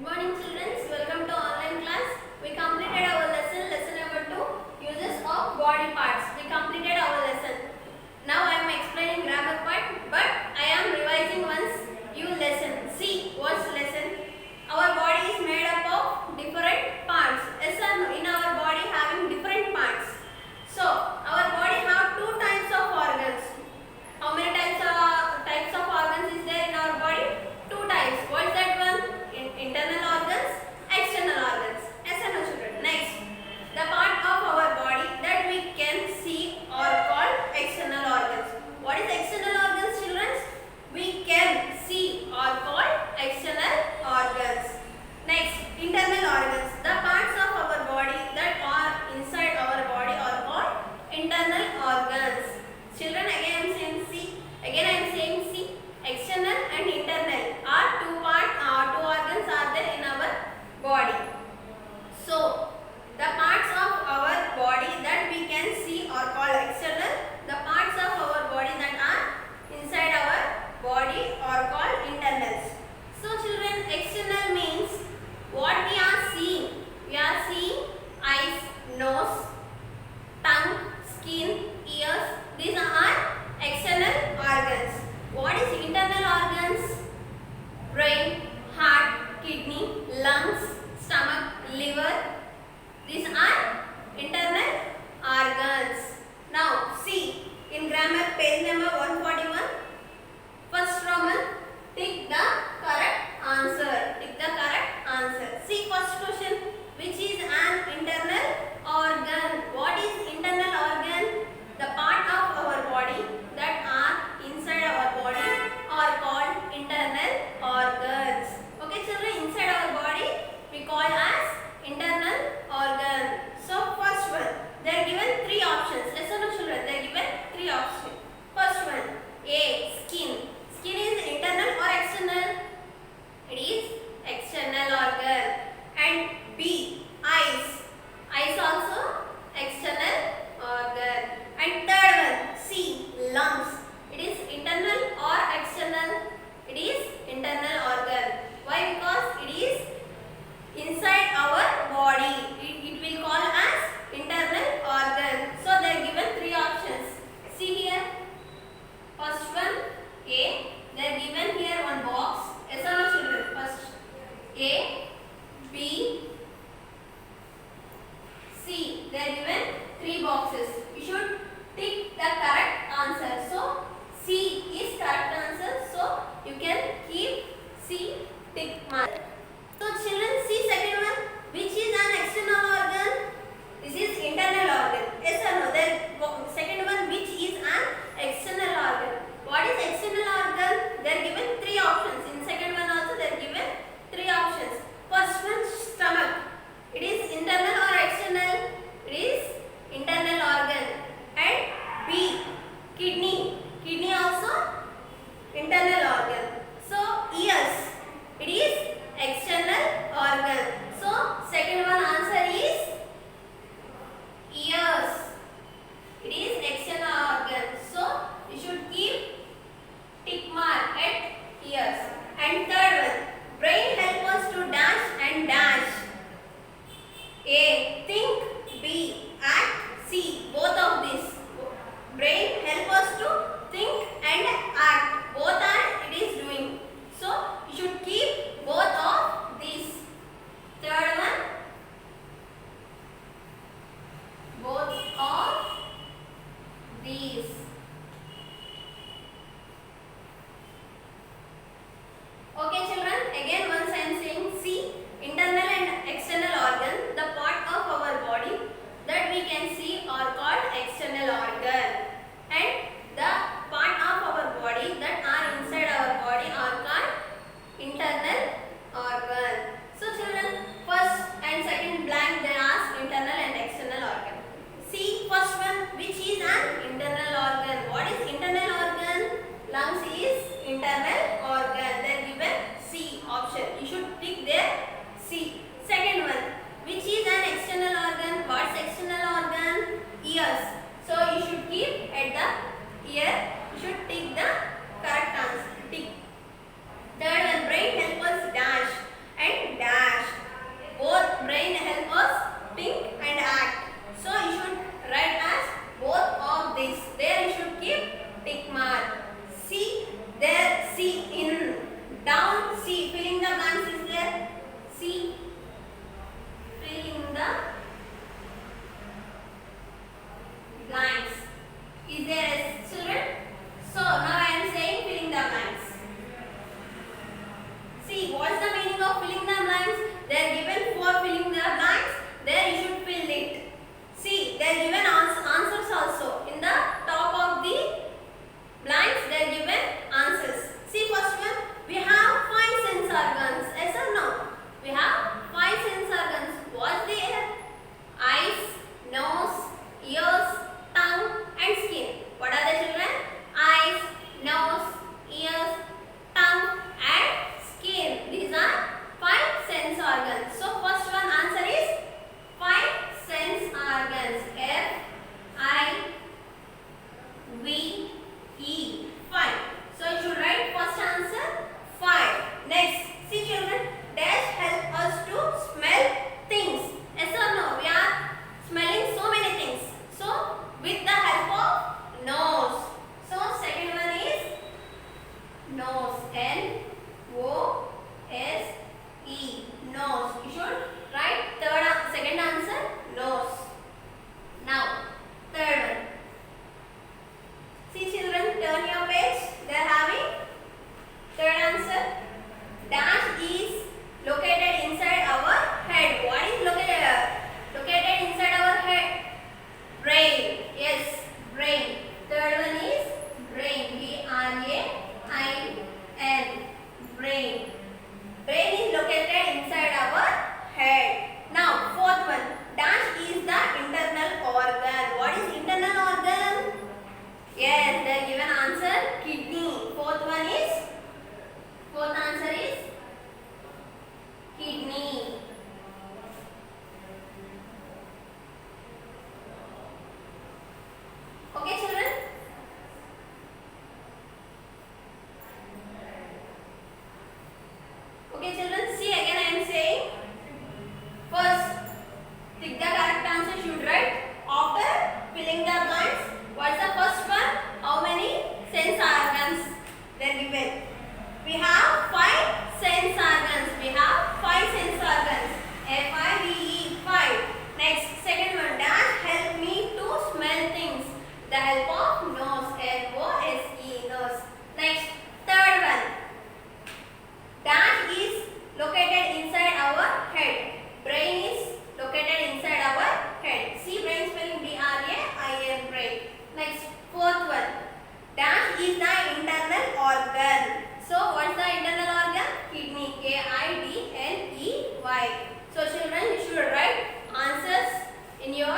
morning children, welcome to online class. We completed our lesson number 2, uses of body parts. We completed our lesson. Now I am explaining grammar part, but I am revising once you listen. See what's lesson. Our body is made up of different parts. Yes or no? In our body having different parts. So our body have two types of organs. How many types of organs is there in our body? Two types. What's that one? Internal organs, external organs. Yes or no children? Next, the part of our body that we can see are called external organs. What is external organs children? We can see are called external organs. Next, internal organs. The parts of our body that are inside our body are called internal organs. Children, again I am saying see. External and internal are two organs are there in our body. So the parts of our body that we can see are called external. The parts of our body that are inside our body are called internals. So children, external means what we are seeing. We are seeing eyes, nose, tongue, skin, ears. These are external organs. What is internal organs? Brain, heart, kidney, lungs, stomach, liver. These are internal organs. Now see in grammar page number 141. First Roman, tick the correct answer. Tick the correct answer. See first question. Which is an internal organ? What is internal organ? The part of our body that are inside our body are called internal organs. Okay children, inside our body we call as internal organ. So first one, they are given three options. Listen to children, they are given three options. First one, A, skin. Skin is internal or external? It is external organ. And B, eyes. Eyes also external organ. And third one, C, lungs. It is internal or external? It is internal organ. Why? Because it is inside our body. It will call as internal organ. So they are given three options. See here. First one, A. They are given here one box. Yes or no children? First A, B, C. They are given three boxes. You should tick the correct answer. So C is correct answer. So you can keep C tick mark. So children, see second one. Which is an external organ? This is internal organ. Yes or no? The second one, which is an external organ? What is external organ? They are given three options. In second one also they are given three options. First one, stomach. It is internal or external? It is internal organ. And B, kidney. Kidney also internal organ. So ears. It is Okay children, see again I am saying. First, pick the correct answer should write. After filling the blanks, what's the first one? How many sense organs they are given? We have 5 sense organs. We have 5 sense organs. F-I-V-E, 5. Next, second one, dash help me to smell things. The help of nose, N-O-S-E, nose. Next, third one, dash is located inside our head. Brain is located inside our head. See brain spelling B-R-A-I-N, brain. Next, fourth one, dash is the internal organ. So what's the internal organ? Kidney, K-I-D-N-E-Y. So children, you should write answers in your